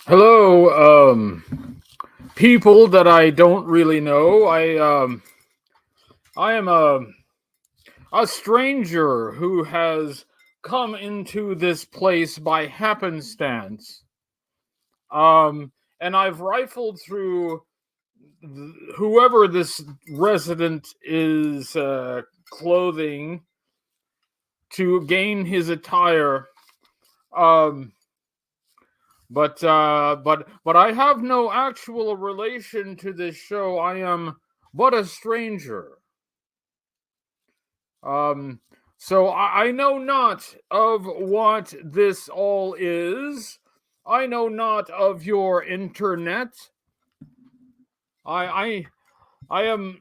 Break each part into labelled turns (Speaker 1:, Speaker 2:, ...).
Speaker 1: Hello, people that I don't really know. I am a stranger who has come into this place by happenstance. Um, and I've rifled through whoever this resident is clothing to gain his attire. Um, but I have no actual relation to this show. I am but a stranger. Um, so I know not of what this all is. I know not of your internet. I I I am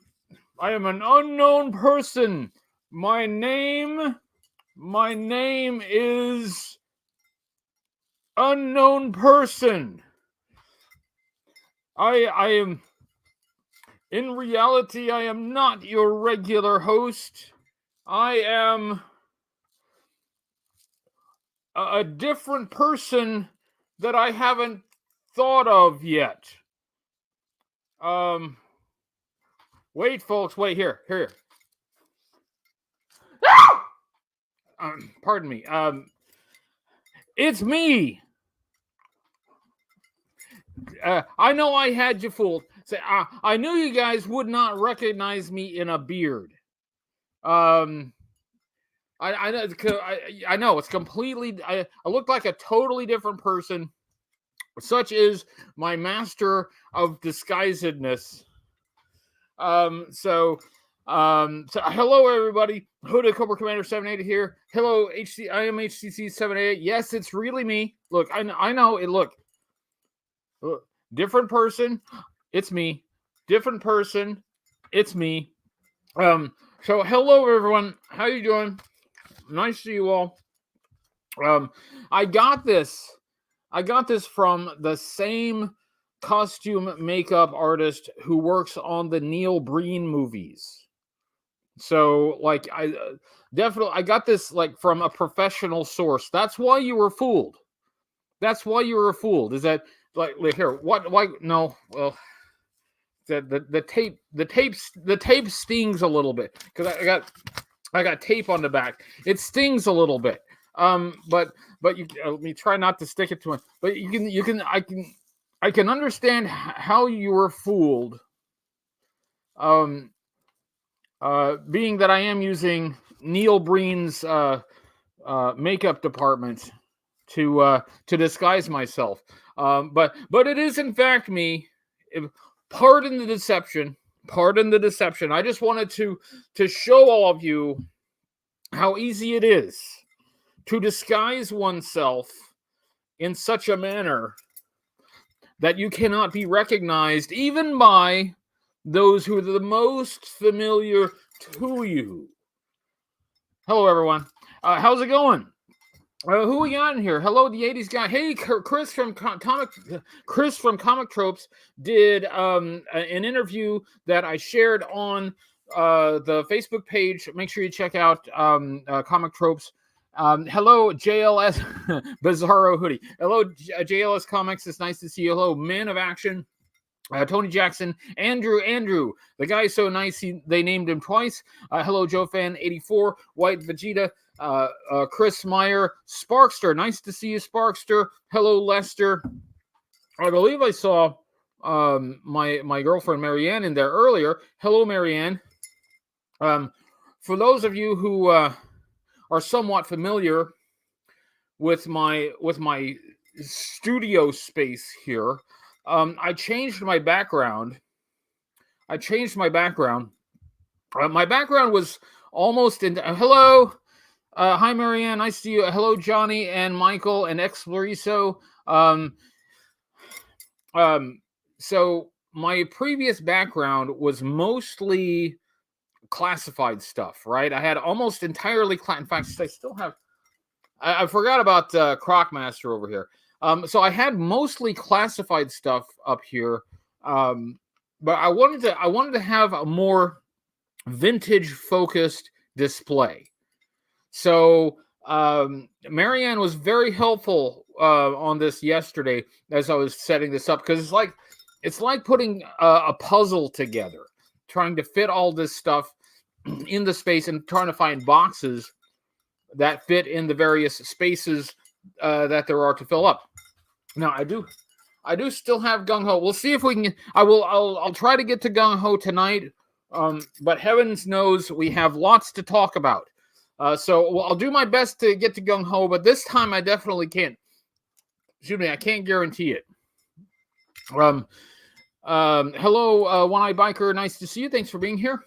Speaker 1: I am an unknown person. My name my name is unknown person. I am In reality, I am not your regular host. I am a different person that I haven't thought of yet. Um, Wait, folks, wait here. Pardon me. It's me. I know I had you fooled. Say, I knew you guys would not recognize me in a beard. Um, I know it's completely. I look like a totally different person. Such is my master of disguisedness. So hello everybody. Hooded Cobra Commander 788 here. Hello, I am HCC788. Yes, it's really me. Look, I know it. Look, different person. It's me. Different person. It's me. So hello everyone. How you doing? Nice to see you all. Um, I got this. I got this from the same costume makeup artist who works on the Neil Breen movies. So, like, definitely I got this like from a professional source. That's why you were fooled. That's why you were fooled. Is that like here? What? Why? No. Well, the tape stings a little bit because I got tape on the back. It stings a little bit. But you let me try not to stick it to it. But I can understand how you were fooled. Um, Being that I am using Neil Breen's makeup department to disguise myself. But it is in fact me. Pardon the deception. Pardon the deception. I just wanted to show all of you how easy it is to disguise oneself in such a manner that you cannot be recognized even by those who are the most familiar to you. Hello, everyone. How's it going? Who we got in here? Hello, the '80s guy. Hey, Chris from Comic Tropes did an interview that I shared on the Facebook page. Make sure you check out Comic Tropes. Hello, JLS Bizarro Hoodie. Hello, JLS Comics. It's nice to see you. Hello, Man of Action. Tony Jackson, Andrew, the guy so nice they named him twice. Hello, Joe Fan 84, White Vegeta, Chris Meyer, Sparkster, nice to see you, Sparkster. Hello, Lester. I believe I saw my girlfriend Marianne in there earlier. Hello, Marianne. For those of you who are somewhat familiar with my studio space here. I changed my background. My background was almost in. Hello, hi Marianne. Nice to see you. Hello, Johnny and Michael and Exploriso. So my previous background was mostly classified stuff, right? I had almost entirely. In fact, I still have. I forgot about Crocmaster over here. So I had mostly classified stuff up here, but I wanted to have a more vintage focused display. So Marianne was very helpful on this yesterday as I was setting this up, because it's like putting a puzzle together, trying to fit all this stuff in the space and trying to find boxes that fit in the various spaces that there are to fill up. Now, I do still have Gung Ho. We'll see if we can. I'll try to get to Gung Ho tonight. But heavens knows we have lots to talk about. So I'll do my best to get to Gung Ho, but this time I definitely can't. Excuse me, I can't guarantee it. Hello, One-Eye Biker. Nice to see you. Thanks for being here.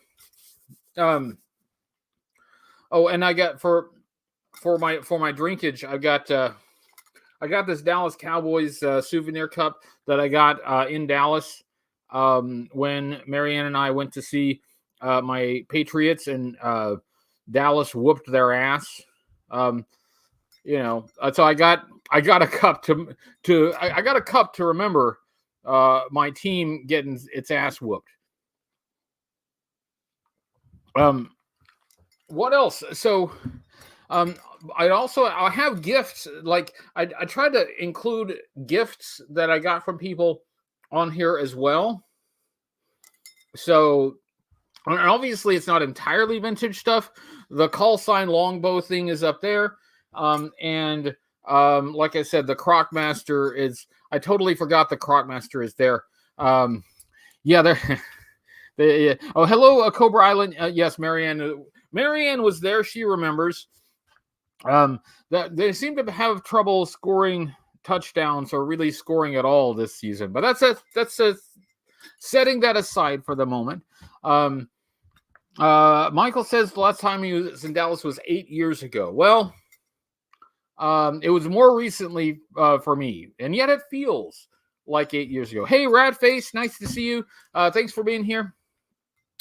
Speaker 1: Oh, and I got for my drinkage, I got this Dallas Cowboys souvenir cup that I got in Dallas when Marianne and I went to see my Patriots, and Dallas whooped their ass. So I got a cup to remember my team getting its ass whooped. What else? So I have gifts. Like I tried to include gifts that I got from people on here as well. So obviously it's not entirely vintage stuff. The call sign longbow thing is up there. And like I said, the Crocmaster is, I totally forgot the Crocmaster is there. Yeah, there. Oh, hello, Cobra Island. Yes, Marianne was there. She remembers. That they seem to have trouble scoring touchdowns or really scoring at all this season. But that's setting that aside for the moment. Michael says the last time he was in Dallas was 8 years ago. Well, it was more recently for me, and yet it feels like 8 years ago. Hey, Radface, nice to see you. Thanks for being here.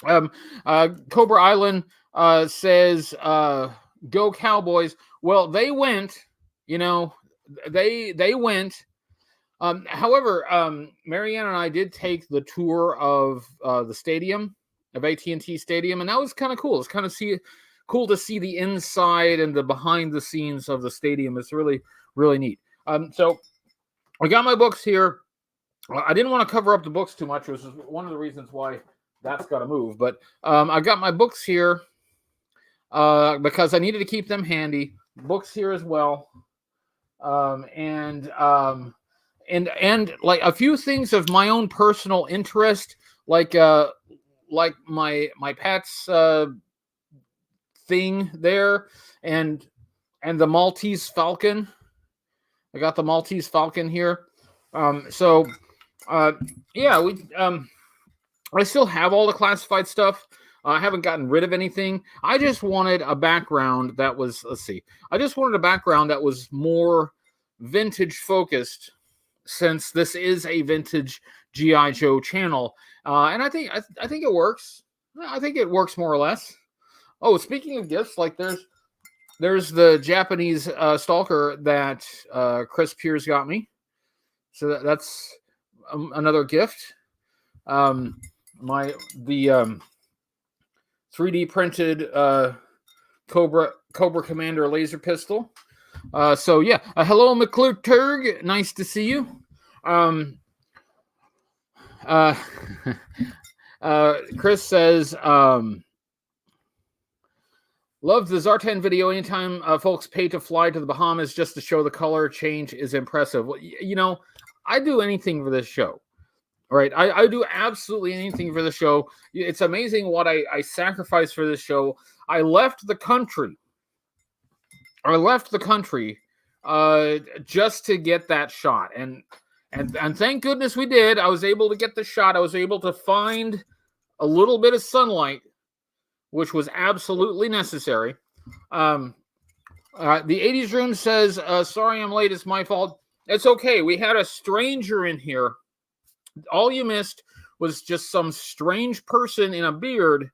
Speaker 1: Cobra Island says, "Go Cowboys." Well, they went. They went. However, Marianne and I did take the tour of the stadium, of AT&T Stadium, and that was kind of cool. It's kind of cool to see the inside and the behind the scenes of the stadium. It's really, really neat. So I got my books here. I didn't want to cover up the books too much, which is one of the reasons why that's got to move. But I got my books here because I needed to keep them handy. Books here as well, and like a few things of my own personal interest, like my pet's thing there, and the Maltese Falcon. I got the Maltese Falcon here. Yeah, I still have all the classified stuff. I haven't gotten rid of anything. I just wanted a background that was, I just wanted a background that was more vintage focused, since this is a vintage G.I. Joe channel. And I think it works. I think it works more or less. Oh, speaking of gifts, like there's the Japanese Stalker that Chris Pierce got me. So that's another gift. The 3D printed Cobra Commander laser pistol. So yeah, hello McClure-Turg, nice to see you. Chris says, love the Zartan video. Anytime folks pay to fly to the Bahamas just to show the color change is impressive. Well, I do anything for this show. Right, I do absolutely anything for the show. It's amazing what I sacrifice for this show. I left the country just to get that shot, and thank goodness we did. I was able to get the shot. I was able to find a little bit of sunlight, which was absolutely necessary. The 80s room says, sorry I'm late, it's my fault. It's okay. We had a stranger in here. All you missed was just some strange person in a beard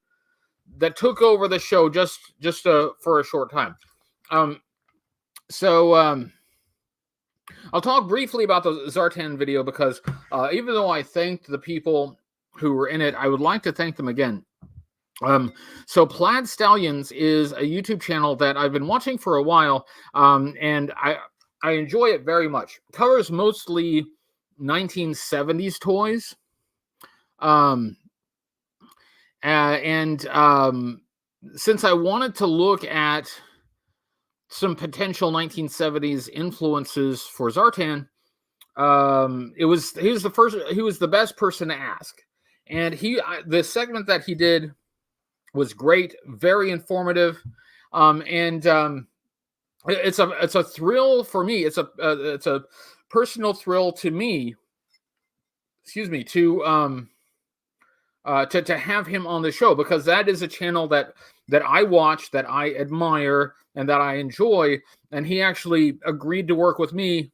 Speaker 1: that took over the show just for a short time. I'll talk briefly about the Zartan video because even though I thanked the people who were in it, I would like to thank them again. So Plaid Stallions is a YouTube channel that I've been watching for a while, and I enjoy it very much. Covers mostly 1970s toys. Um, and since I wanted to look at some potential 1970s influences for Zartan, he was the best person to ask. And the segment that he did was great, very informative. It's a thrill for me. It's a personal thrill to me. Excuse me, to have him on the show, because that is a channel that I watch, that I admire, and that I enjoy. And he actually agreed to work with me.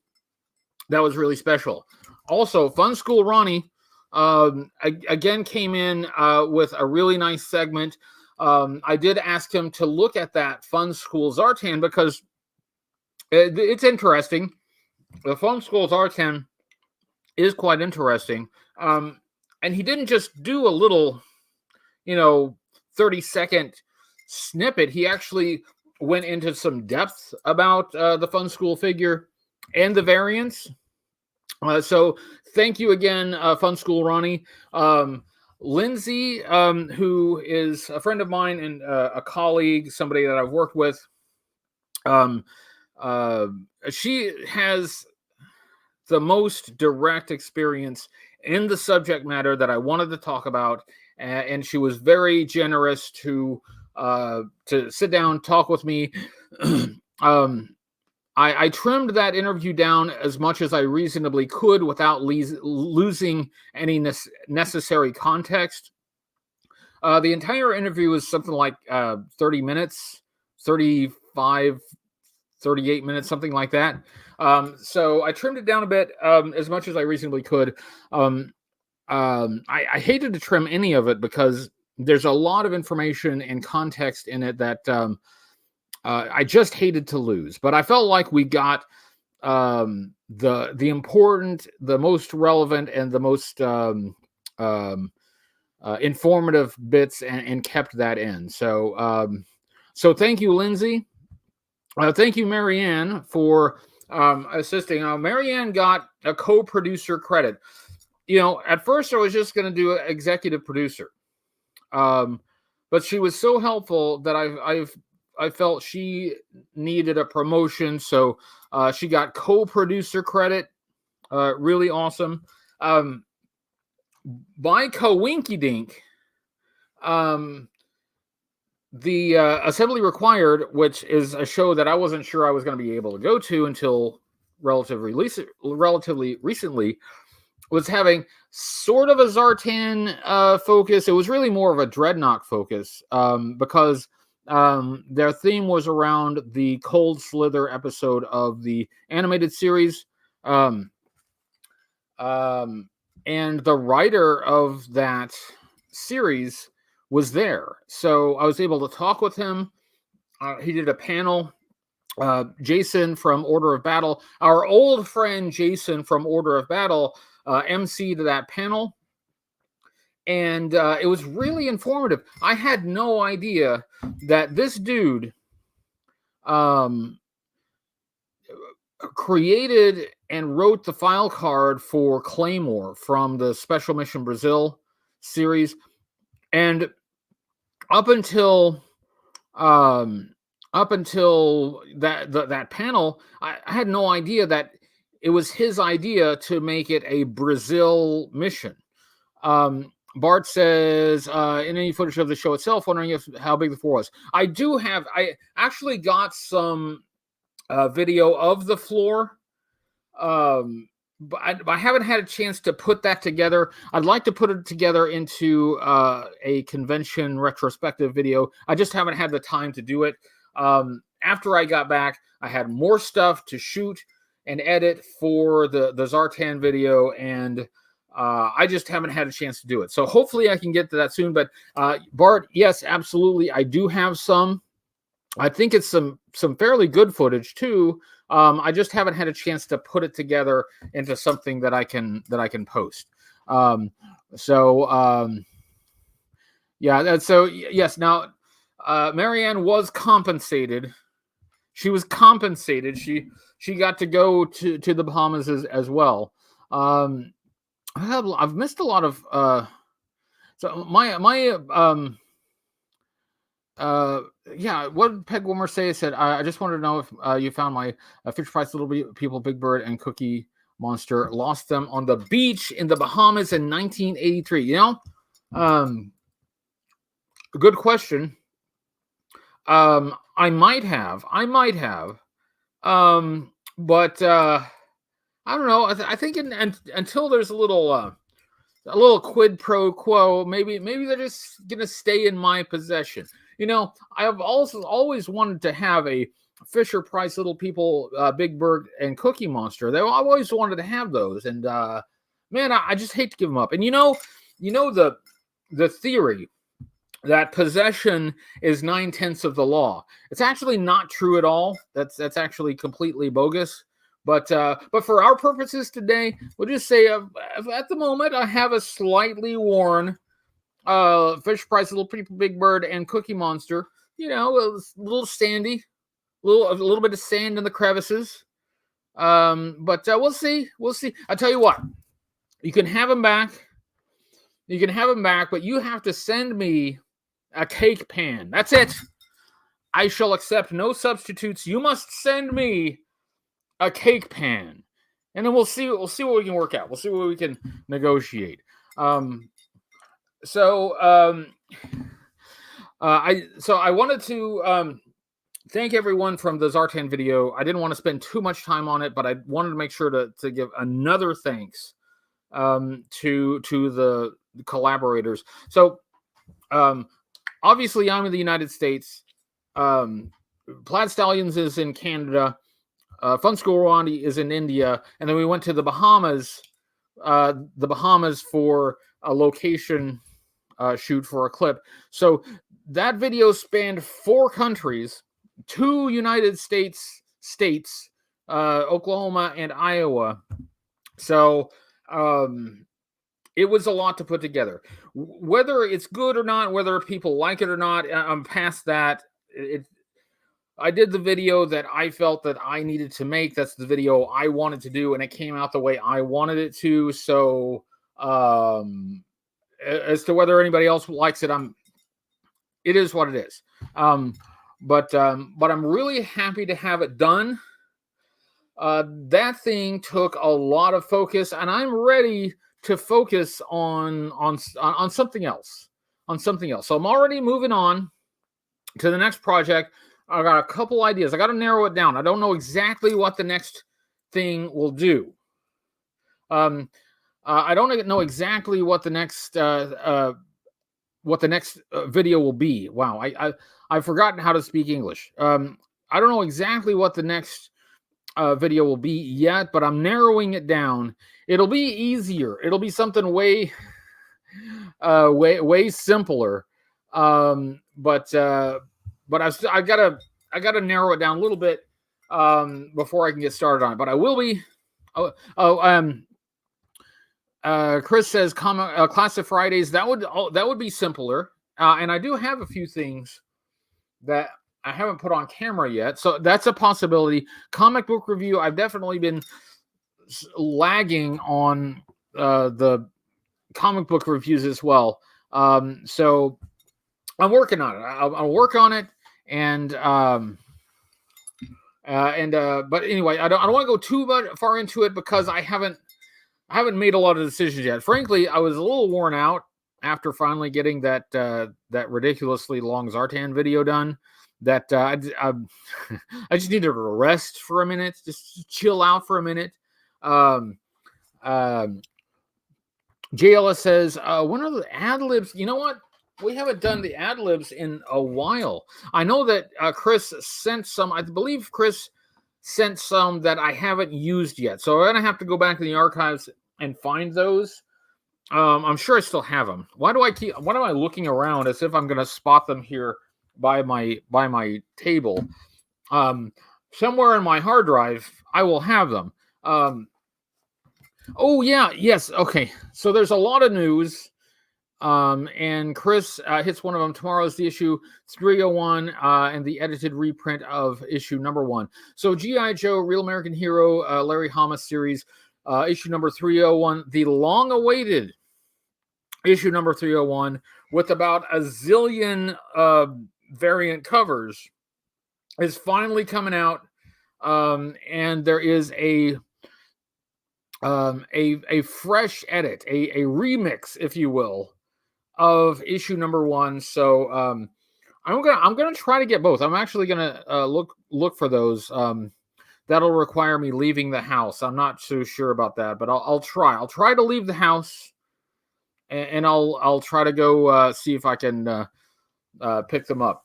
Speaker 1: That was really special. Also, Fun School Ronnie again came in with a really nice segment. I did ask him to look at that Fun School Zartan because it's interesting. The Fun School Zartan is quite interesting. And he didn't just do a little, 30-second snippet. He actually went into some depth about the Fun School figure and the variants. So thank you again, Fun School Ronnie. Lindsay, who is a friend of mine and a colleague, somebody that I've worked with, she has the most direct experience in the subject matter that I wanted to talk about, and she was very generous to sit down, talk with me. I trimmed that interview down as much as I reasonably could without losing any necessary context. The entire interview was something like 30 minutes, 35, 38 minutes, something like that. So I trimmed it down a bit, as much as I reasonably could. I hated to trim any of it because there's a lot of information and context in it that I just hated to lose. But I felt like we got the important, the most relevant, and the most informative bits, and kept that in. So thank you, Lindsay. Thank you, Marianne, for assisting. Marianne got a co-producer credit. At first I was just going to do an executive producer, but she was so helpful that I felt she needed a promotion, so she got co-producer credit. Really awesome. By Coinkydink, the Assembly Required, which is a show that I wasn't sure I was going to be able to go to until relatively recently, was having sort of a Zartan focus. It was really more of a Dreadnought focus, because their theme was around the Cold Slither episode of the animated series. And the writer of that series was there. So I was able to talk with him. He did a panel. Jason from Order of Battle, our old friend Jason from Order of Battle, emceed that panel. And it was really informative. I had no idea that this dude created and wrote the file card for Claymore from the Special Mission Brazil series. And up until that panel, I had no idea that it was his idea to make it a Brazil mission. Bart says, in any footage of the show itself, wondering how big the floor was. I actually got some video of the floor, but I haven't had a chance to put that together. I'd like to put it together into a convention retrospective video. I just haven't had the time to do it. After I got back, I had more stuff to shoot and edit for the Zartan video, and I just haven't had a chance to do it. So hopefully I can get to that soon. But Bart, yes, absolutely, I do have some. I think it's some fairly good footage too. I just haven't had a chance to put it together into something that I can post. Yeah. So yes. Now, Marianne was compensated. she was compensated. She got to go to the Bahamas as well. I've missed a lot of so yeah, what did Peg Wilmer say? Said, I just wanted to know if you found my Fisher Price Little People, Big Bird, and Cookie Monster. Lost them on the beach in the Bahamas in 1983. You know, good question. I might have, but I don't know. I think until there's a little quid pro quo, maybe they're just gonna stay in my possession. You know, I have also always wanted to have a Fisher Price Little People, Big Bird, and Cookie Monster. I've always wanted to have those, and man, I just hate to give them up. And you know the theory that possession is 9/10 of the law. It's actually not true at all. That's actually completely bogus. But for our purposes today, we'll just say at the moment I have a slightly worn Fisher Price Little People, Big Bird, and Cookie Monster. You know, a little sandy, a little bit of sand in the crevices. But we'll see. I'll tell you what. You can have them back. But you have to send me a cake pan. That's it. I shall accept no substitutes. You must send me a cake pan, and then we'll see what we can work out. We'll see what we can negotiate. I wanted to thank everyone from the Zartan video. I didn't want to spend too much time on it, but I wanted to make sure to give another thanks to the collaborators. So obviously I'm in the United States. Plaid Stallions is in Canada. Fun School Rwanda is in India, and then we went to the Bahamas for a location shoot for a clip. So that video spanned 4 countries, 2 United States, Oklahoma and Iowa. So it was a lot to put together. Whether it's good or not, whether people like it or not, I'm past that. I did the video that I felt that I needed to make. That's the video I wanted to do, and it came out the way I wanted it to. So, as to whether anybody else likes it, it is what it is. But I'm really happy to have it done. That thing took a lot of focus, and I'm ready to focus on something else. So I'm already moving on to the next project. I got a couple ideas. I got to narrow it down. I don't know exactly what the next thing will do. I don't know exactly what the next video will be. Wow, I've forgotten how to speak English. I don't know exactly what the next video will be yet, but I'm narrowing it down. It'll be easier. It'll be something way simpler. But I gotta narrow it down a little bit before I can get started on it. But I will be. Chris says Class of Fridays. That would be simpler. And I do have a few things that I haven't put on camera yet, so that's a possibility. Comic book review. I've definitely been lagging on the comic book reviews as well. So I'm working on it. I'll work on it. But anyway, I don't want to go too far into it because I haven't made a lot of decisions yet. Frankly, I was a little worn out after finally getting that ridiculously long Zartan video done. That I just needed to rest for a minute, just chill out for a minute. JLS says, when are the ad libs? You know what? We haven't done the ad libs in a while. I know that Chris sent some. I believe Chris sent some that I haven't used yet. So I'm gonna have to go back in the archives and find those. I'm sure I still have them. Why am I looking around as if I'm gonna spot them here by my table? Somewhere in my hard drive, I will have them. Oh yeah, yes, okay. So there's a lot of news And Chris hits one of them. Tomorrow's the issue 301 and the edited reprint of issue number 1. So G.I. Joe, Real American Hero, Larry Hama series, issue number 301, the long-awaited issue number 301, with about a zillion variant covers, is finally coming out. And there is a fresh edit, a remix, if you will, of issue number 1. So I'm gonna try to get both. I'm actually gonna look for those. That'll require me leaving the house. I'm not so sure about that, but I'll try. I'll try to leave the house, and I'll try to go see if I can pick them up.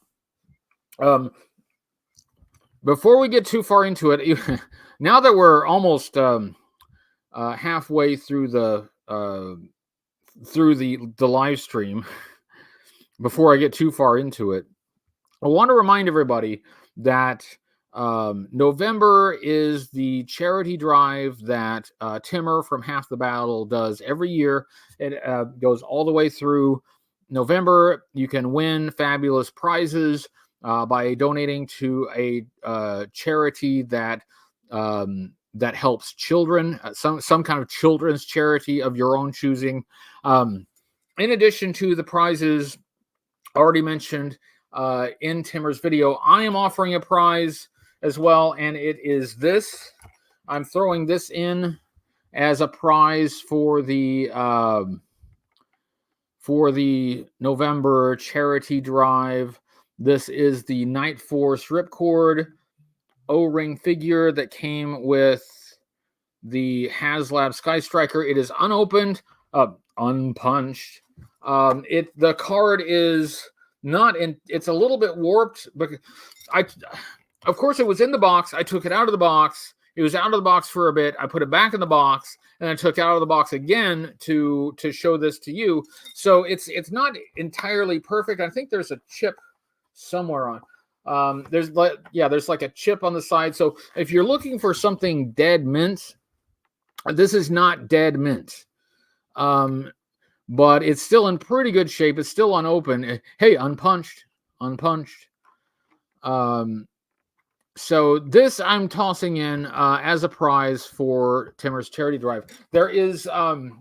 Speaker 1: Before we get too far into it, now that we're almost halfway through the live stream, before I get too far into it, I want to remind everybody that November is the charity drive that Timmer from Half the Battle does every year. It goes all the way through November. You can win fabulous prizes by donating to a charity that that helps children, some kind of children's charity of your own choosing. In addition to the prizes already mentioned in Timmer's video, I am offering a prize as well, and it is this. I'm throwing this in as a prize for the November charity drive. This is the Night Force Ripcord O-ring figure that came with the HasLab Sky Striker. It is unopened, unpunched. The card is not in. It's a little bit warped, but of course, it was in the box. I took it out of the box. It was out of the box for a bit. I put it back in the box, and I took it out of the box again to show this to you. So it's not entirely perfect. I think there's a chip somewhere on. There's like a chip on the side. So if you're looking for something dead mint, this is not dead mint. But it's still in pretty good shape. It's still unopened. Hey, unpunched. So this I'm tossing in as a prize for Timmer's charity drive. There is a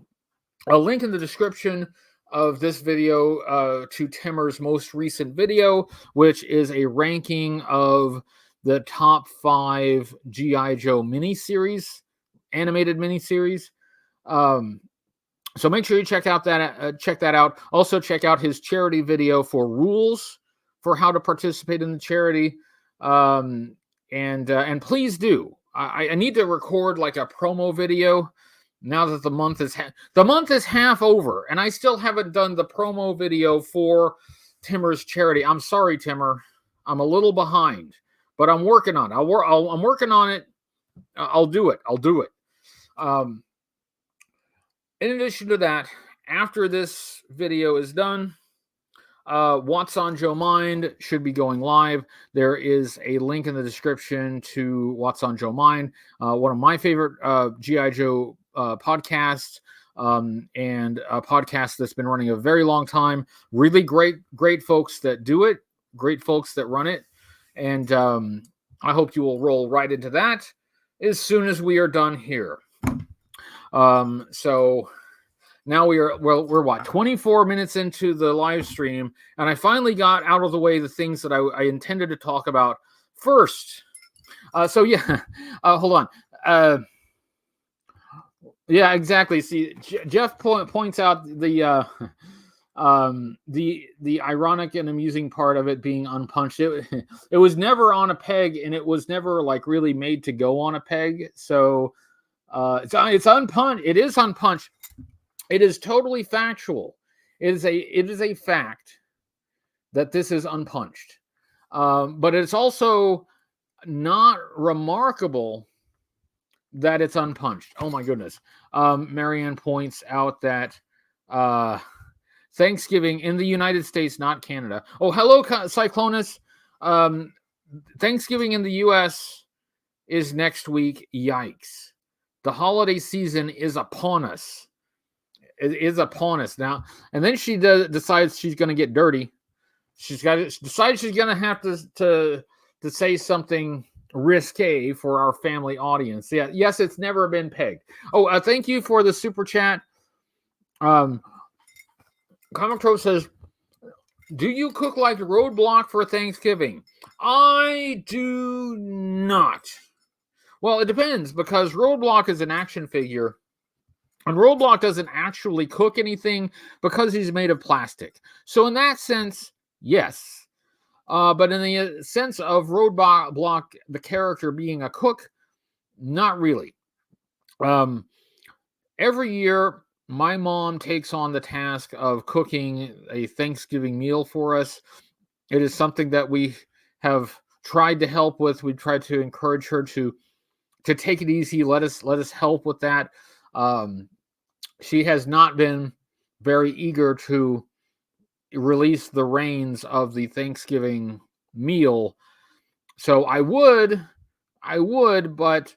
Speaker 1: link in the description of this video to Timmer's most recent video, which is a ranking of the top 5 G.I. Joe miniseries, animated miniseries. So make sure you check that out. Also check out his charity video for rules for how to participate in the charity. And please do. I need to record like a promo video now that the month is half over, and I still haven't done the promo video for Timmer's charity. I'm sorry, Timmer. I'm a little behind, but I'm working on it. I'm working on it. I'll do it. In addition to that, after this video is done, What's on Joe Mind should be going live. There is a link in the description to What's on Joe Mind, one of my favorite G.I. Joe podcasts, and a podcast that's been running a very long time. Really great folks that do it, great folks that run it, and I hope you will roll right into that as soon as we are done here. So now we're what, 24 minutes into the live stream, and I finally got out of the way the things that I intended to talk about first. Hold on. Yeah, exactly. See, Jeff points out the ironic and amusing part of it being unpunched. It was never on a peg, and it was never like really made to go on a peg. So it's unpunched. It is unpunched. It is totally factual. It is a fact that this is unpunched. But it's also not remarkable that it's unpunched. Oh my goodness. Marianne points out that Thanksgiving in the United States, not Canada. Oh, hello, Cyclonus. Thanksgiving in the U.S. is next week. Yikes. The holiday season is upon us. is upon us now. And then she decides she's going to get dirty. Decides she's going to have to say something risque for our family audience. Yeah, yes, it's never been pegged. Oh, thank you for the super chat. Comic Crow says, do you cook like Roadblock for Thanksgiving? I do not. Well, it depends, because Roadblock is an action figure, and Roadblock doesn't actually cook anything because he's made of plastic. So in that sense, yes. But in the sense of Roadblock, the character being a cook, not really. Every year, my mom takes on the task of cooking a Thanksgiving meal for us. It is something that we have tried to help with. We tried to encourage her to take it easy. Let us help with that. She has not been very eager to release the reins of the Thanksgiving meal. So I would, but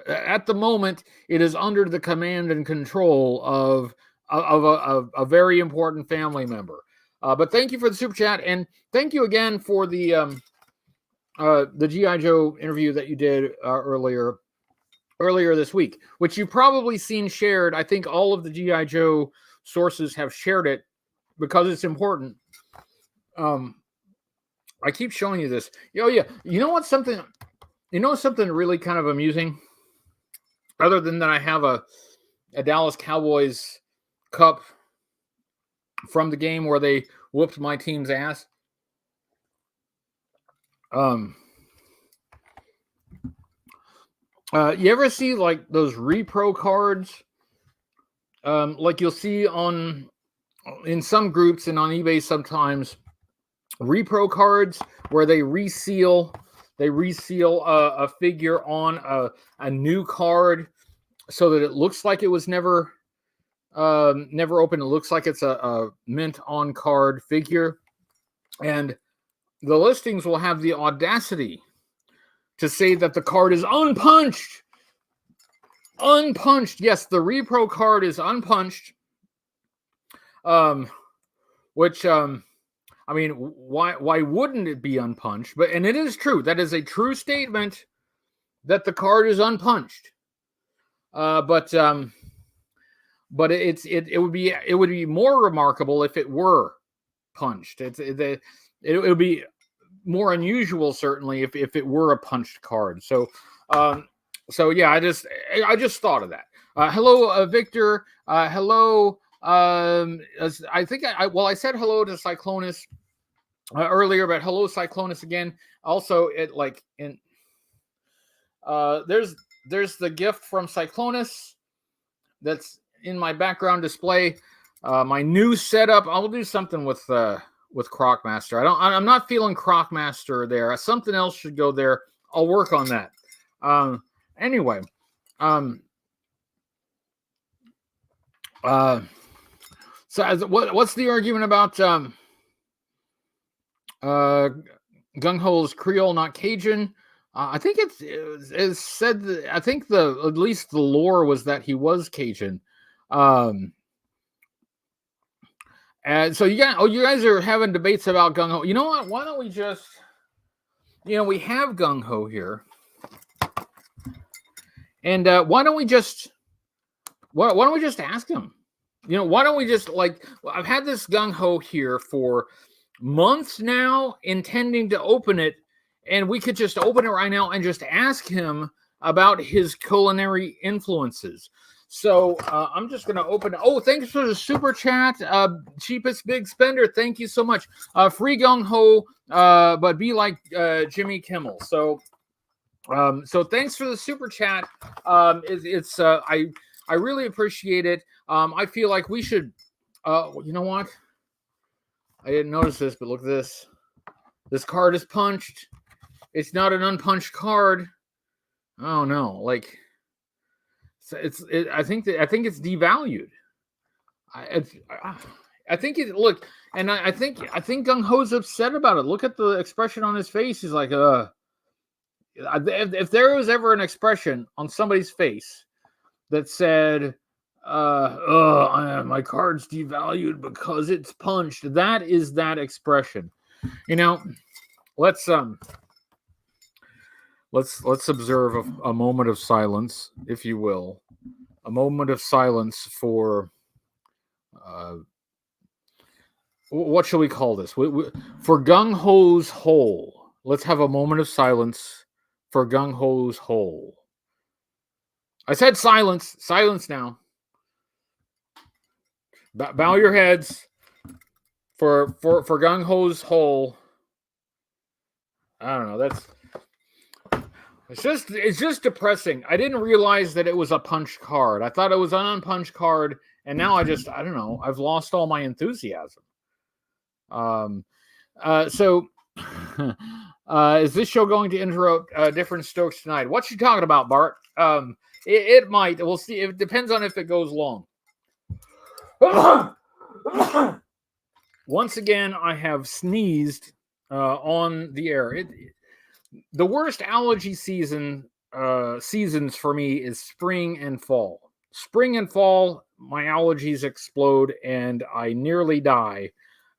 Speaker 1: at the moment it is under the command and control of a very important family member. But thank you for the super chat, and thank you again for the G.I. Joe interview that you did earlier this week, which you've probably seen shared. I think all of the G.I. Joe sources have shared it because it's important. I keep showing you this. Oh yeah, you know what's something really kind of amusing? Other than that, I have a Dallas Cowboys cup from the game where they whooped my team's ass. You ever see like those repro cards? Like you'll see in some groups and on eBay sometimes, repro cards where they reseal a figure on a new card so that it looks like it was never opened. It looks like it's a mint on card figure, and the listings will have the audacity to say that the card is unpunched. Yes, the repro card is unpunched. Which I mean, why wouldn't it be unpunched? And it is true. That is a true statement that the card is unpunched. But it would be more remarkable if it were punched. It would be more unusual, certainly, if it were a punched card. So yeah, I just thought of that. Hello, Victor. Hello. I think I said hello to Cyclonus earlier, but hello, Cyclonus again. Also, there's the gift from Cyclonus that's in my background display. My new setup. I'll do something with Crocmaster. I'm not feeling Crocmaster there. Something else should go there. I'll work on that. Anyway. So what's the argument about Gung-Ho's Creole, not Cajun? I think it's said that, I think at least the lore was that he was Cajun. And so you guys are having debates about Gung-Ho. You know what? Why don't we just, we have Gung-Ho here, and why don't we just ask him? Why don't we just, I've had this Gung-Ho here for months now, intending to open it, and we could just open it right now and just ask him about his culinary influences. So I'm just going to open. Oh, thanks for the super chat, Cheapest Big Spender. Thank you so much. Free Gung-Ho, but be like Jimmy Kimmel. So thanks for the super chat. I really appreciate it. I feel like we should, you know what? I didn't notice this, but look at this. This card is punched. It's not an unpunched card. Oh no! I think it's devalued. I think it. Look, and I think Gung-Ho's upset about it. Look at the expression on his face. He's like, If there was ever an expression on somebody's face that said, My card's devalued because it's punched. That is that expression. You know, let's observe a moment of silence, if you will. A moment of silence for what shall we call this? For Gung Ho's hole. Let's have a moment of silence for Gung Ho's hole. I said silence. Silence now. Bow your heads for Gung Ho's hole. I don't know. It's just depressing. I didn't realize that it was a punch card. I thought it was an unpunched card, and now I don't know. I've lost all my enthusiasm. So is this show going to interrupt different Stokes tonight? What you talking about, Bart? It might. We'll see. It depends on if it goes long. Once again, I have sneezed on the air. The worst allergy seasons for me is spring and fall. Spring and fall, my allergies explode and I nearly die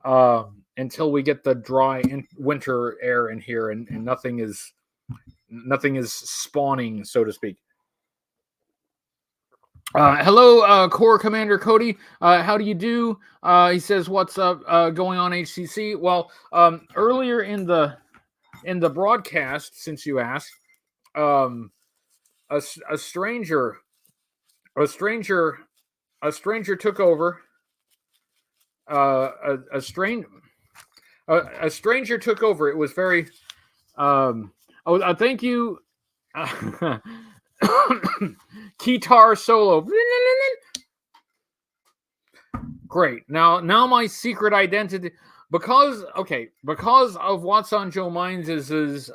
Speaker 1: until we get the dry winter air in here and nothing is spawning, so to speak. Hello, Corps Commander Cody. How do you do? He says, "What's up going on, HCC?" Well, earlier in the broadcast, since you asked, a stranger took over. A stranger took over. It was very. Thank you. Guitar solo. Great. Now my secret identity, because of What's on Joe Minds is his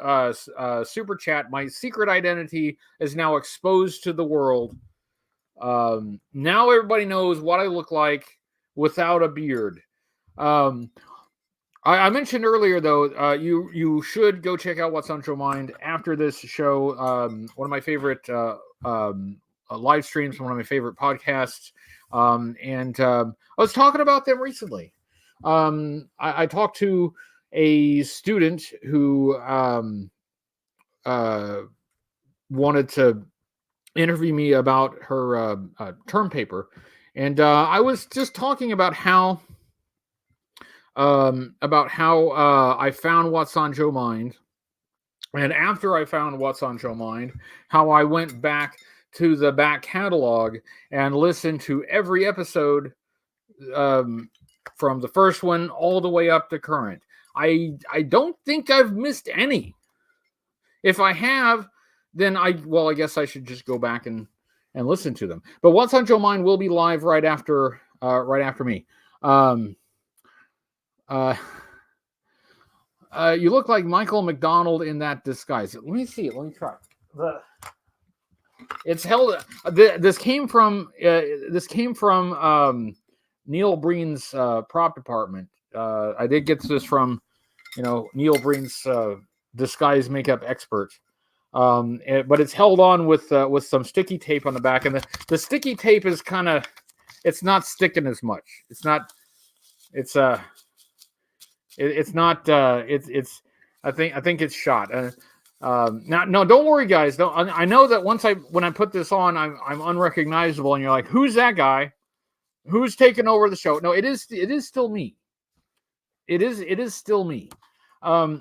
Speaker 1: super chat. My secret identity is now exposed to the world. Now everybody knows what I look like without a beard. I mentioned earlier, though, you should go check out What's on Joe Mind after this show. One of my favorite live streams, one of my favorite podcasts. And I was talking about them recently. I talked to a student who wanted to interview me about her term paper. And I was just talking about how I found What's on Joe Mind, and after I found What's on Joe Mind, how I went back to the back catalog and listened to every episode from the first one all the way up to current. I don't think I've missed any. If I have, then I guess I should just go back and listen to them. But What's on Joe Mind will be live right after me. You look like Michael McDonald in that disguise. Let me see it. Let me try. It's held. This came from Neil Breen's prop department. I did get this from Neil Breen's disguise makeup expert. But it's held on with some sticky tape on the back, and the sticky tape is it's not sticking as much. It's not. I think it's shot. Now, no, don't worry, guys. I know that when I put this on, I'm unrecognizable, and you're like, who's that guy? Who's taking over the show? No, it is still me. It is still me. But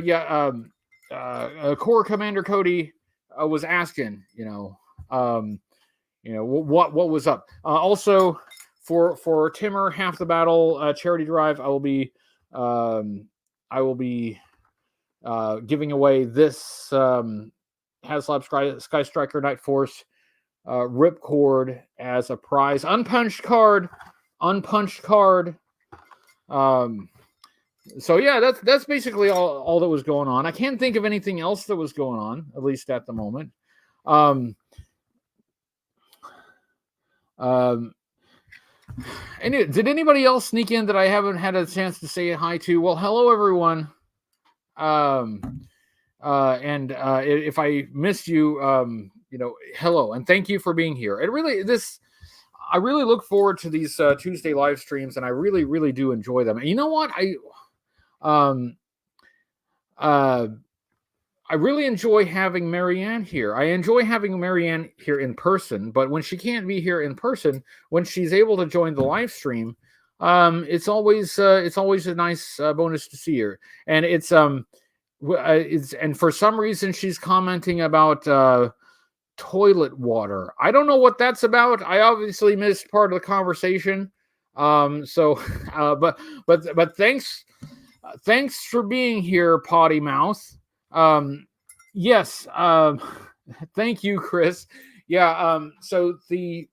Speaker 1: yeah, Corps Commander Cody was asking, what was up. Also, for Timmer Half the Battle charity drive, I will be giving away this Haslab Sky Striker Night Force ripcord as a prize. Unpunched card. So yeah, that's basically all that was going on. I can't think of anything else that was going on, at least at the moment. Did anybody else sneak in that I haven't had a chance to say hi to? Well, hello everyone. And if I missed you, hello and thank you for being here. I really look forward to these Tuesday live streams, and I really, really do enjoy them. And you know what? Um, uh, I really enjoy having Marianne here. I enjoy having Marianne here in person, but when she can't be here in person, when she's able to join the live stream, it's always a nice bonus to see her. And it's and for some reason she's commenting about toilet water. I don't know what that's about. I obviously missed part of the conversation. So, but thanks for being here, Potty Mouth. Yes. Thank you, Chris. Yeah. So the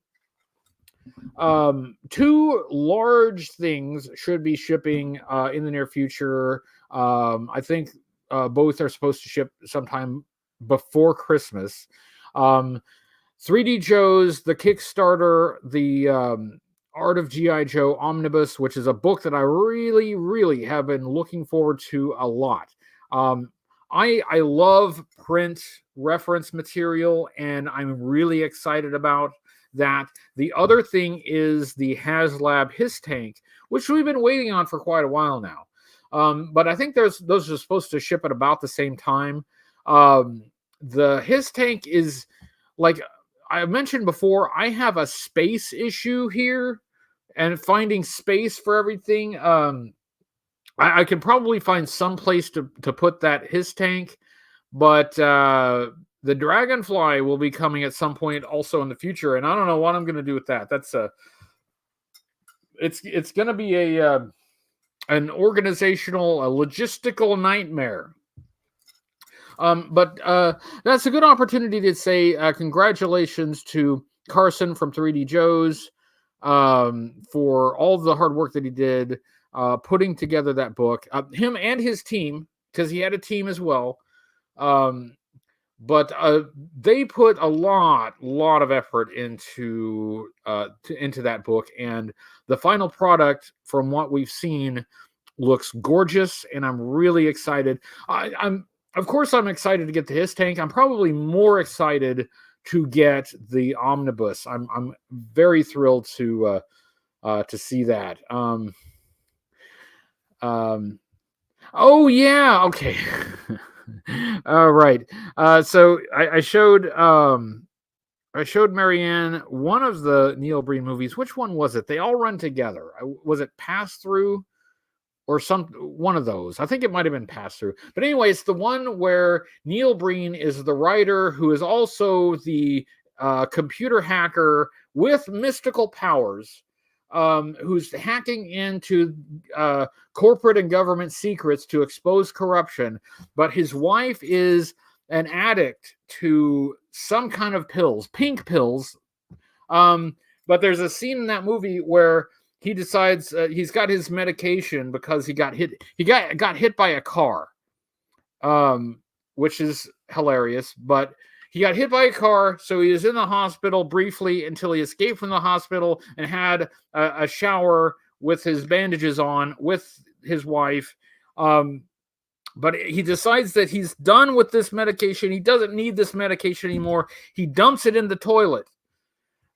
Speaker 1: two large things should be shipping in the near future. I think both are supposed to ship sometime before Christmas. 3D Joe's, the Kickstarter, the Art of G.I. Joe Omnibus, which is a book that I really, really have been looking forward to a lot. I love print reference material, and I'm really excited about that. The other thing is the HasLab His Tank, which we've been waiting on for quite a while now. But I think those are supposed to ship at about the same time. The His Tank is, like I mentioned before, I have a space issue here and finding space for everything. I can probably find some place to put that His Tank, but the Dragonfly will be coming at some point also in the future, and I don't know what I'm going to do with that. That's it's going to be an organizational, a logistical nightmare. But that's a good opportunity to say congratulations to Carson from 3D Joe's for all the hard work that he did putting together that book. Him and his team, because he had a team as well. But they put a lot of effort into that book, and the final product, from what we've seen, looks gorgeous, and I'm really excited. Of course, I'm excited to get the His Tank. I'm probably more excited to get the Omnibus. I'm very thrilled to see that. Oh yeah, okay. All right. So I showed Marianne one of the Neil Breen movies. Which one was it? They all run together. Was it Pass Through? Or one of those. I think it might have been Pass Through. But anyway, it's the one where Neil Breen is the writer who is also the computer hacker with mystical powers, who's hacking into corporate and government secrets to expose corruption. But his wife is an addict to some kind of pills, pink pills. But there's a scene in that movie where he decides he's got his medication because he got hit. He got hit by a car, which is hilarious. But he got hit by a car, so he was in the hospital briefly until he escaped from the hospital and had a shower with his bandages on with his wife. But he decides that he's done with this medication. He doesn't need this medication anymore. He dumps it in the toilet,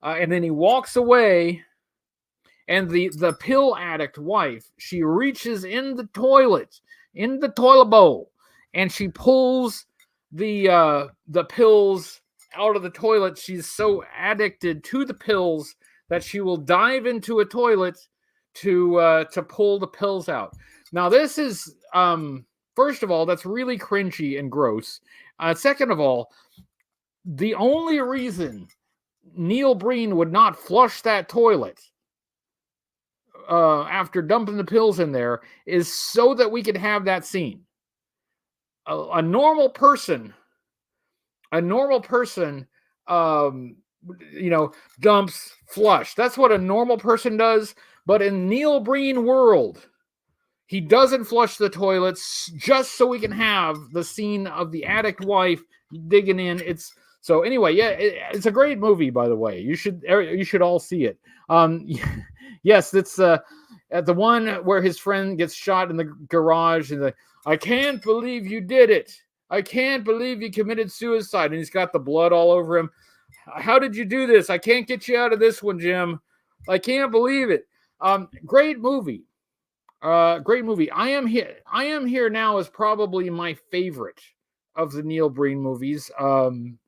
Speaker 1: and then he walks away. And the pill addict wife, she reaches in the toilet bowl, and she pulls the pills out of the toilet. She's so addicted to the pills that she will dive into a toilet to pull the pills out. Now, this is first of all, that's really cringy and gross. Second of all, the only reason Neil Breen would not flush that toilet after dumping the pills in there is so that we could have that scene. A normal person, dumps, flush. That's what a normal person does. But in Neil Breen world, he doesn't flush the toilets just so we can have the scene of the addict wife digging in. So anyway, yeah, it's a great movie, by the way. You should all see it. Yes, it's the one where his friend gets shot in the garage, and I can't believe you did it. I can't believe you committed suicide. And he's got the blood all over him. How did you do this? I can't get you out of this one, Jim. I can't believe it. Great movie. Great movie. I Am Here Now is probably my favorite of the Neil Breen movies. And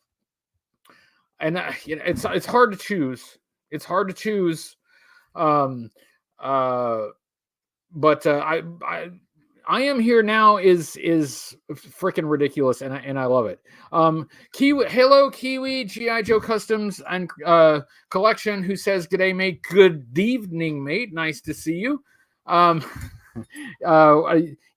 Speaker 1: it's hard to choose. It's hard to choose. But I Am Here Now is freaking ridiculous, and I love it. Hello Kiwi G.I. Joe Customs and Collection, who says, "G'day, mate. Good evening, mate. Nice to see you."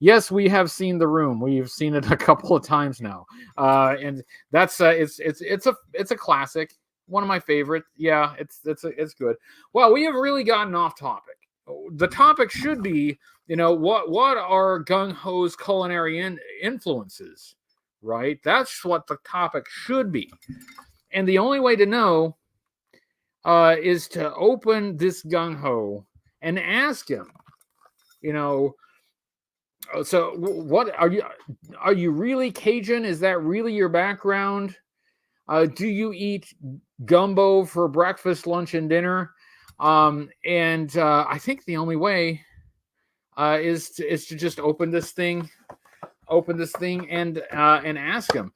Speaker 1: Yes, we have seen The Room. We've seen it a couple of times now, and that's it's a classic. One of my favorite. Yeah, it's good. Well, we have really gotten off topic. The topic should be, what are Gung Ho's culinary influences, right? That's what the topic should be. And the only way to know is to open this Gung Ho and ask him, so what are you really Cajun? Is that really your background? Do you eat gumbo for breakfast, lunch, and dinner? And I think the only way is to just open this thing and ask him.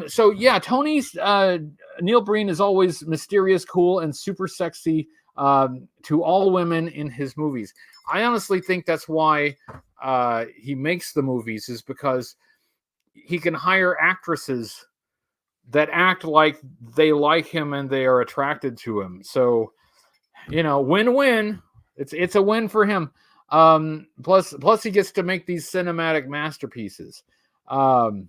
Speaker 1: So yeah, Tony's Neil Breen is always mysterious, cool, and super sexy to all women in his movies. I honestly think that's why he makes the movies, is because he can hire actresses that act like they like him and they are attracted to him. So, win-win. It's a win for him. Plus he gets to make these cinematic masterpieces. Let's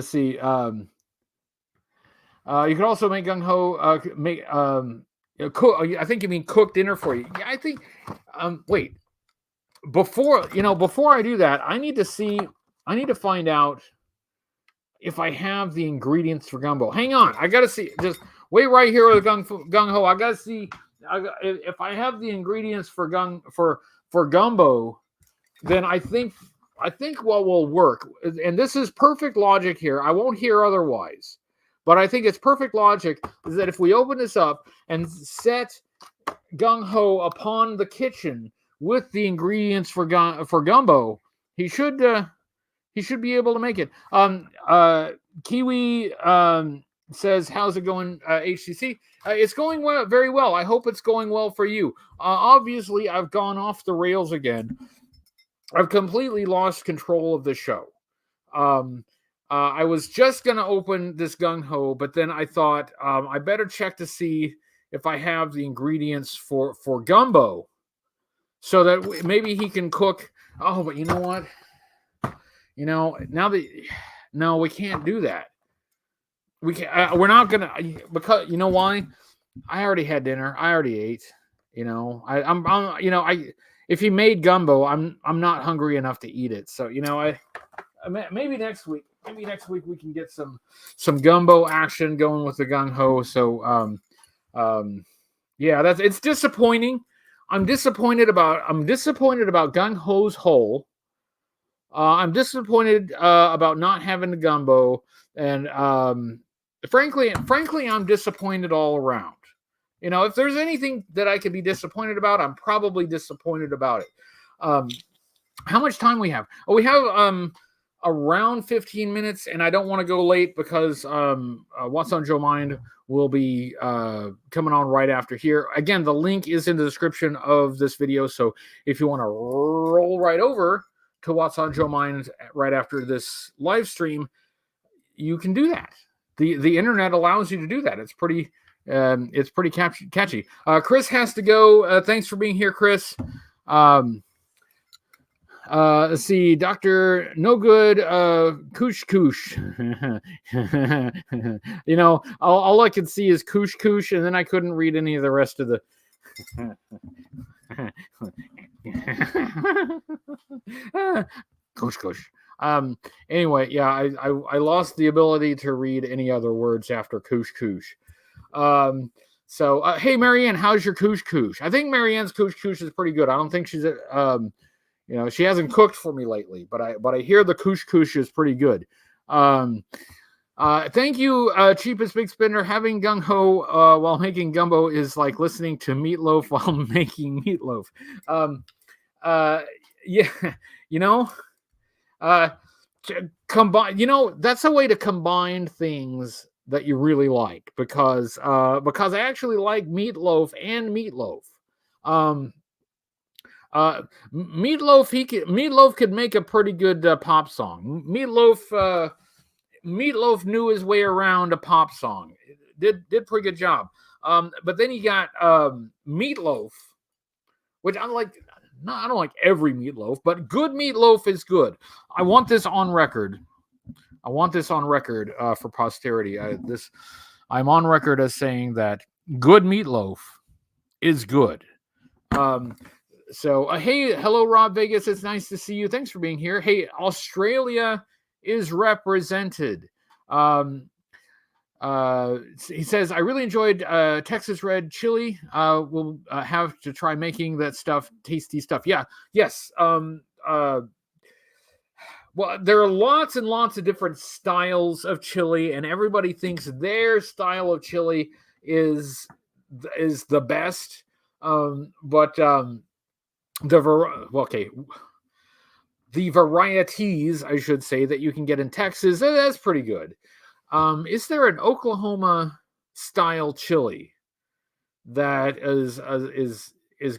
Speaker 1: see. You can also make Gung Ho cook. I think you mean cook dinner for you. Yeah, I think. Wait. Before I do that, I need to find out if I have the ingredients for gumbo. Hang on, I gotta see. Just wait right here with Gung Ho. I gotta see if I have the ingredients for gumbo. Then I think what will work, and this is perfect logic here. I won't hear otherwise, but I think it's perfect logic is that if we open this up and set Gung Ho upon the kitchen with the ingredients for gumbo, he should be able to make it. Kiwi says, "How's it going, HCC?" It's going well, very well. I hope it's going well for you. Obviously, I've gone off the rails again. I've completely lost control of the show. I was just going to open this Gung Ho, but then I thought I better check to see if I have the ingredients for gumbo, so that maybe he can cook. Oh, but you know what? No, we can't do that. We can't. We're not gonna, because you know why? I already had dinner. I already ate. If he made gumbo, I'm not hungry enough to eat it. So maybe next week. Maybe next week we can get some gumbo action going with the Gung Ho. So yeah, it's disappointing. I'm disappointed about Gung Ho's hole. I'm disappointed about not having the gumbo, and frankly, I'm disappointed all around. If there's anything that I could be disappointed about, I'm probably disappointed about it. How much time we have? Oh, we have around 15 minutes, and I don't want to go late because What's on Joe Mind will be coming on right after here. Again, the link is in the description of this video, so if you want to roll right over to What's on Joe Mind right after this live stream, you can do that. The internet allows you to do that. It's pretty catchy. Chris has to go. Thanks for being here, Chris. Let's see, Dr. No Good, Koosh. All I could see is Koosh, and then I couldn't read any of the rest of the. Koosh. Anyway, yeah, I lost the ability to read any other words after Koosh. So, hey, Marianne, how's your Koosh? I think Marianne's Koosh is pretty good. I don't think she's She hasn't cooked for me lately, but I hear the kush is pretty good. Thank you, cheapest big spender. Having gung ho while making gumbo is like listening to meatloaf while making meatloaf. Yeah, you know, combine. That's a way to combine things that you really like because I actually like meatloaf and meatloaf. Meatloaf could make a pretty good pop song. Meatloaf knew his way around a pop song. Did pretty good job. But then you got Meatloaf, which I like. No, I don't like every meatloaf, but good meatloaf is good. I want this on record. For posterity. I'm on record as saying that good meatloaf is good. So, hey, hello, Rob Vegas. It's nice to see you. Thanks for being here. Hey, Australia is represented. He says, I really enjoyed Texas Red Chili. We'll have to try making that stuff, tasty stuff. Yeah, yes. Well, there are lots and lots of different styles of chili, and everybody thinks their style of chili is the best. The varieties, I should say, that you can get in Texas, that's pretty good. Is there an Oklahoma style chili that is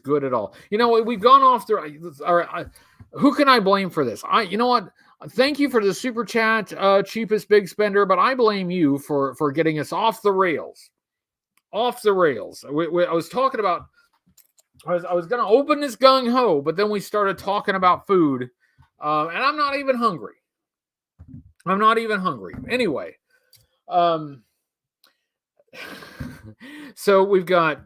Speaker 1: good at all? We've gone off the. All right, who can I blame for this? You know what? Thank you for the super chat, cheapest big spender, but I blame you for getting us off the rails. Off the rails. I was talking about. I was going to open this gung ho, but then we started talking about food, and I'm not even hungry. Anyway, so we've got,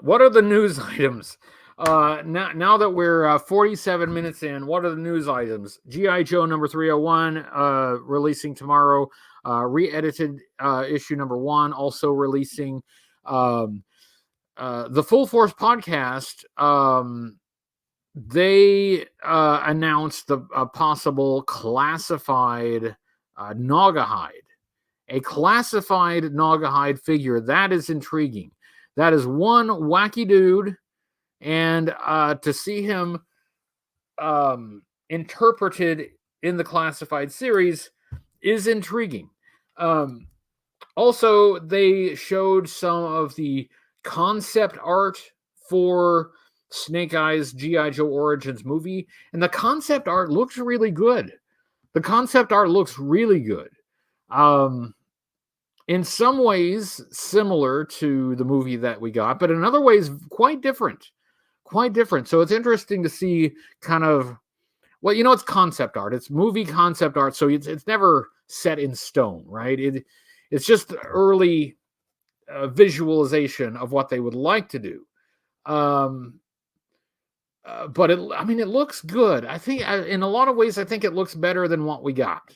Speaker 1: what are the news items? Now that we're 47 minutes in, what are the news items? G.I. Joe number 301 releasing tomorrow. Re-edited issue number 1 also releasing. The Full Force podcast, they announced a possible classified Naugahyde. A classified Naugahyde figure. That is intriguing. That is one wacky dude, and to see him interpreted in the classified series is intriguing. Also, they showed some of the concept art for Snake Eyes G.I. Joe Origins movie, and the concept art looks really good. In some ways similar to the movie that we got, but in other ways quite different. So it's interesting to see kind of, well, it's concept art. It's movie concept art, so it's never set in stone, right? It's just early visualization of what they would like to do. But it looks good. I think in a lot of ways, I think it looks better than what we got.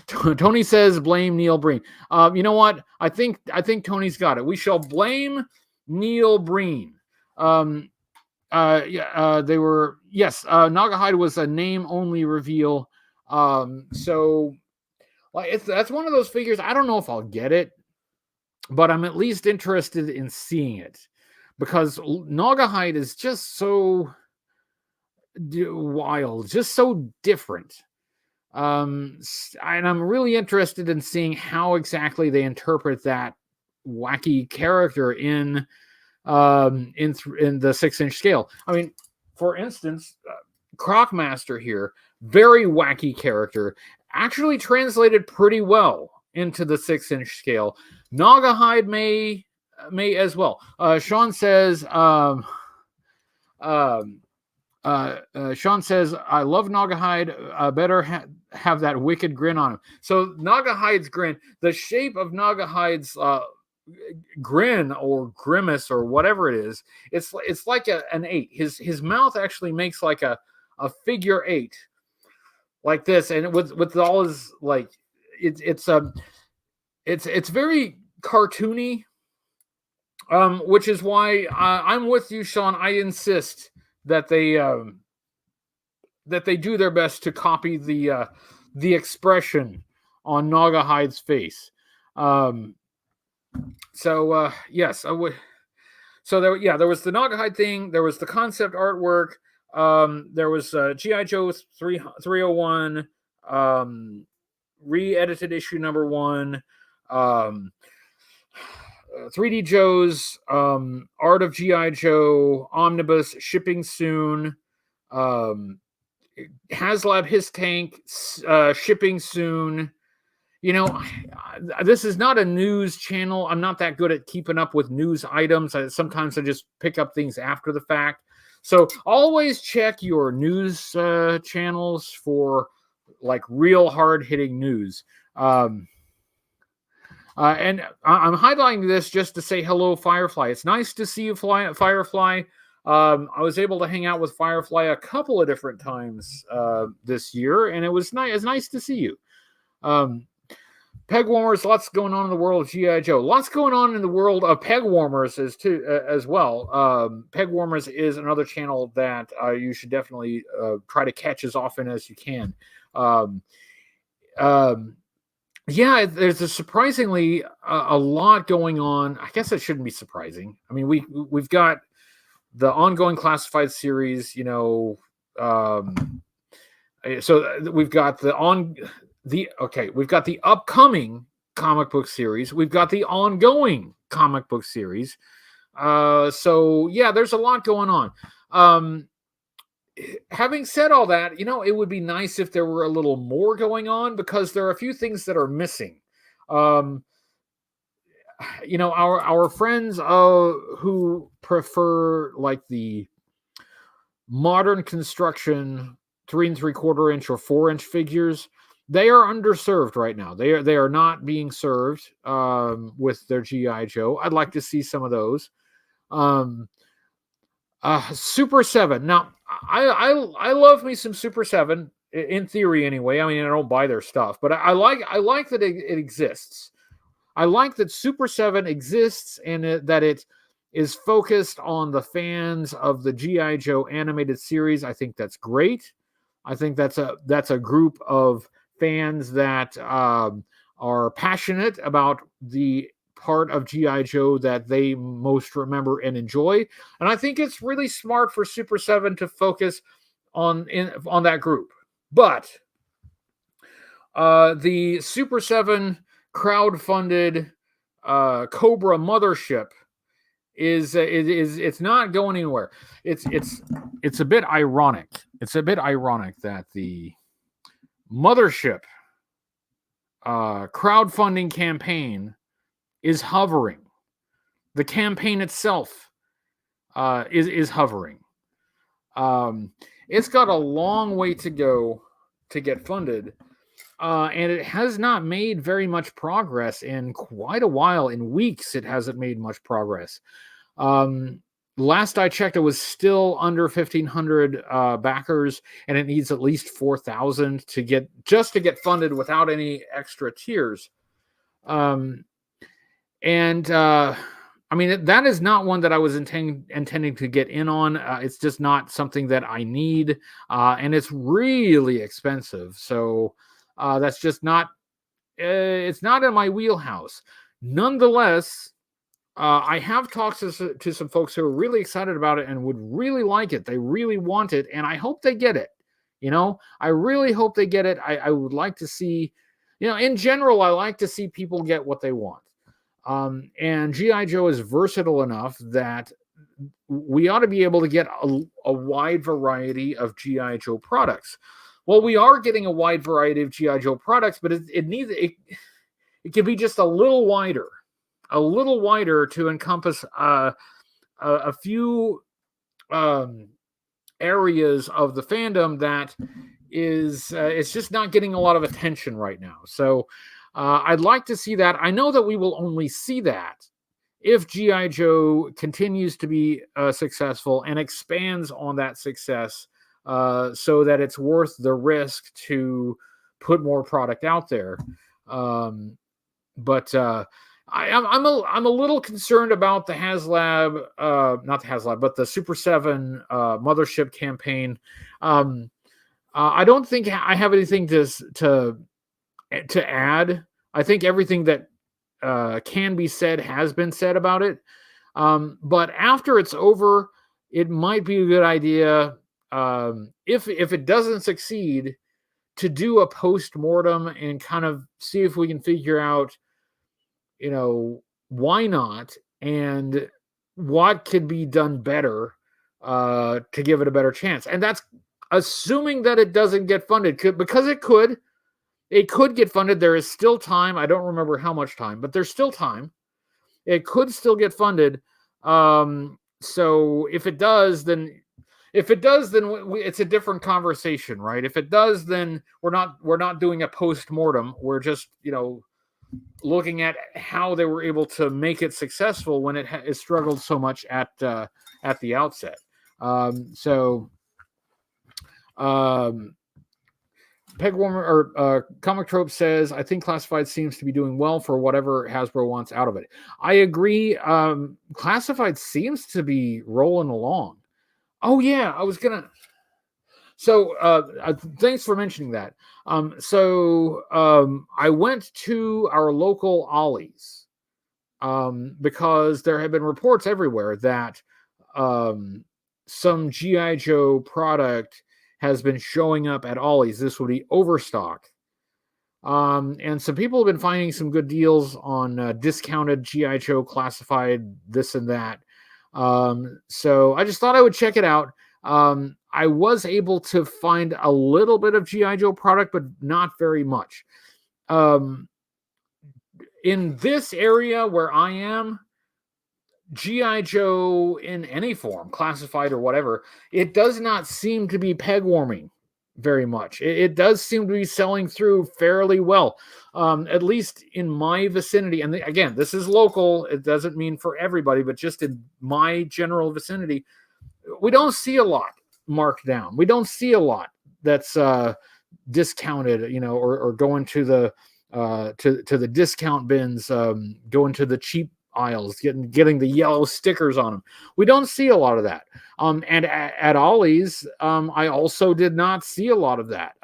Speaker 1: Tony says, blame Neil Breen. You know what? I think Tony's got it. We shall blame Neil Breen. They were, yes, Naugahyde was a name-only reveal. So that's one of those figures. I don't know if I'll get it, but I'm at least interested in seeing it, because Naugahyde is just so wild, just so different. And I'm really interested in seeing how exactly they interpret that wacky character in the 6-inch scale. I mean, for instance, Crocmaster here, very wacky character, actually translated pretty well into the 6-inch scale. Naugahyde may as well. Sean says, Sean says, I love Naugahyde. Better have that wicked grin on him. So Naugahyde's grin, the shape of Naugahyde's grin or grimace or whatever it is, it's like an 8. His mouth actually makes like a figure 8, like this, and with all his, like, it's very cartoony, which is why I'm with you, Sean. I insist that they do their best to copy the expression on Nagahide's face. Yes, I would. So there was the Nagahide thing. There was the concept artwork. There was GI Joe 301, re-edited issue number 1. 3D Joe's Art of GI Joe Omnibus shipping soon. HasLab His Tank shipping soon. This is not a news channel. I'm not that good at keeping up with news items. Sometimes I just pick up things after the fact. So always check your news channels for like real hard-hitting news. And I'm highlighting this just to say hello, Firefly. It's nice to see you, Firefly. I was able to hang out with Firefly a couple of different times this year, and it was nice. It's nice to see you. Peg warmers, lots going on in the world of G.I. Joe. Lots going on in the world of peg warmers as well. Peg warmers is another channel that you should definitely try to catch as often as you can. Yeah, there's a surprisingly a lot going on. I guess it shouldn't be surprising. I mean, we've got the ongoing classified series, so we've got we've got the upcoming comic book series. We've got the ongoing comic book series. So yeah, there's a lot going on. Having said all that, it would be nice if there were a little more going on, because there are a few things that are missing. Our friends who prefer like the modern construction 3 3/4 inch or 4-inch figures, they are underserved right now. They are not being served with their G.I. Joe. I'd like to see some of those. Super 7. Now, I love me some Super 7 in theory anyway. I mean, I don't buy their stuff, but I like that it exists. I like that Super 7 exists and that it is focused on the fans of the G.I. Joe animated series. I think that's great. I think that's a group of fans that are passionate about the part of G.I. Joe that they most remember and enjoy. And I think it's really smart for Super 7 to focus on that group. But the Super 7 crowd-funded Cobra mothership it's not going anywhere. It's a bit ironic. It's a bit ironic that the mothership crowdfunding campaign is hovering. The campaign itself is hovering. It's got a long way to go to get funded, and it has not made very much progress in quite a while. In weeks, it hasn't made much progress. Last I checked, it was still under 1,500 backers, and it needs at least 4,000 to get funded without any extra tiers. I mean, that is not one that I was intending to get in on. It's just not something that I need, and it's really expensive. So that's just not. It's not in my wheelhouse. Nonetheless, I have talked to some folks who are really excited about it and would really like it. They really want it, and I hope they get it. I really hope they get it. I would like to see, in general, I like to see people get what they want. And G.I. Joe is versatile enough that we ought to be able to get a wide variety of G.I. Joe products. Well, we are getting a wide variety of G.I. Joe products, but it can be just a little wider to encompass a few areas of the fandom that is it's just not getting a lot of attention right now. So I'd like to see that. I know that we will only see that if G.I. Joe continues to be successful and expands on that success, so that it's worth the risk to put more product out there. But I'm a little concerned about the HasLab, not the HasLab, but the Super 7 mothership campaign. I don't think I have anything to add. I think everything that can be said has been said about it. But after it's over, it might be a good idea, if it doesn't succeed, to do a post-mortem and kind of see if we can figure out, why not, and what could be done better to give it a better chance. And that's assuming that it doesn't get funded, because it could get funded. There is still time. I don't remember how much time, but there's still time. It could still get funded. So if it does, then it's a different conversation, right? If it does, then we're not doing a post-mortem. We're just, looking at how they were able to make it successful when it struggled so much at the outset. Pegwarmer or Comic Trope says, I think Classified seems to be doing well for whatever Hasbro wants out of it. I agree. Classified seems to be rolling along. Oh yeah, I was gonna. So thanks for mentioning that. I went to our local Ollie's because there have been reports everywhere that some G.I. Joe product has been showing up at Ollie's. This would be overstock. And some people have been finding some good deals on discounted G.I. Joe classified this and that. So I just thought I would check it out. I was able to find a little bit of G.I. Joe product, but not very much. In this area where I am, G.I. Joe in any form, classified or whatever, it does not seem to be peg warming very much. It does seem to be selling through fairly well, at least in my vicinity. And again, this is local. It doesn't mean for everybody, but just in my general vicinity, we don't see a lot marked down. We don't see a lot that's discounted, or going to the to the discount bins, going to the cheap aisles, getting the yellow stickers on them. We don't see a lot of that. And at Ollie's, I also did not see a lot of that.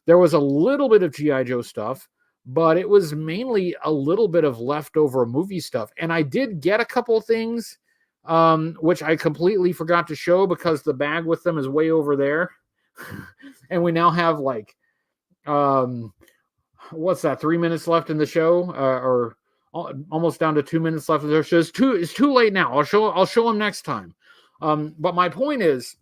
Speaker 1: There was a little bit of G.I. Joe stuff, but it was mainly a little bit of leftover movie stuff. And I did get a couple of things, which I completely forgot to show because the bag with them is way over there. And we now have what's that, 3 minutes left in the show, or almost down to 2 minutes left of the show. It's too late now. I'll show them next time. But my point is,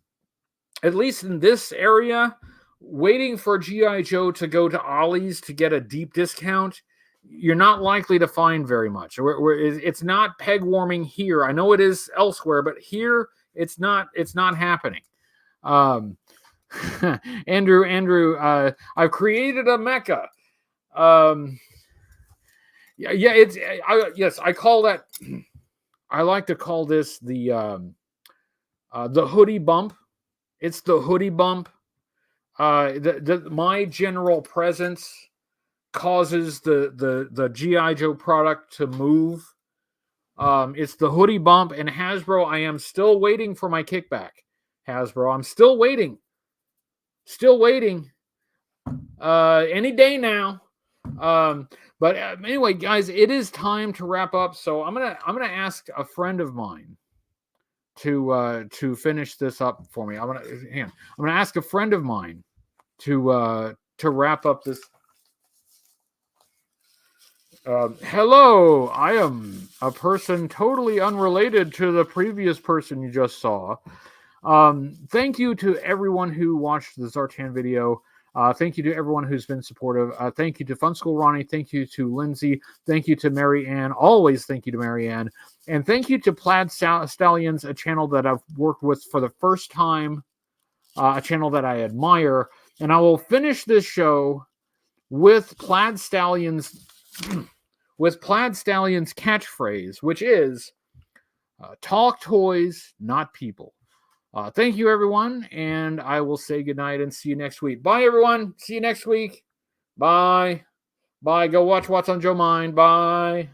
Speaker 1: at least in this area, waiting for G.I. Joe to go to Ollie's to get a deep discount, you're not likely to find very much. It's not peg warming here. I know it is elsewhere, but here it's not happening. Andrew, I've created a mecha. Yes, I call that. I like to call this the hoodie bump. It's the hoodie bump. My general presence causes the G.I. Joe product to move. It's the hoodie bump, and Hasbro, I am still waiting for my kickback. Hasbro, I'm still waiting. Any day now. But anyway, guys, it is time to wrap up. So I'm gonna ask a friend of mine to finish this up for me. I'm gonna ask a friend of mine to wrap up this. Hello, I am a person totally unrelated to the previous person you just saw. Thank you to everyone who watched the Zartan video. Thank you to everyone who's been supportive. Thank you to Fun School Ronnie. Thank you to Lindsay. Thank you to Mary Ann. Always thank you to Mary Ann. And thank you to Plaid Stallions, a channel that I've worked with for the first time, a channel that I admire. And I will finish this show with Plaid Stallions' catchphrase, which is talk toys, not people. Thank you, everyone, and I will say goodnight and see you next week. Bye, everyone. See you next week. Bye. Bye. Go watch What's on Joe Mind. Bye.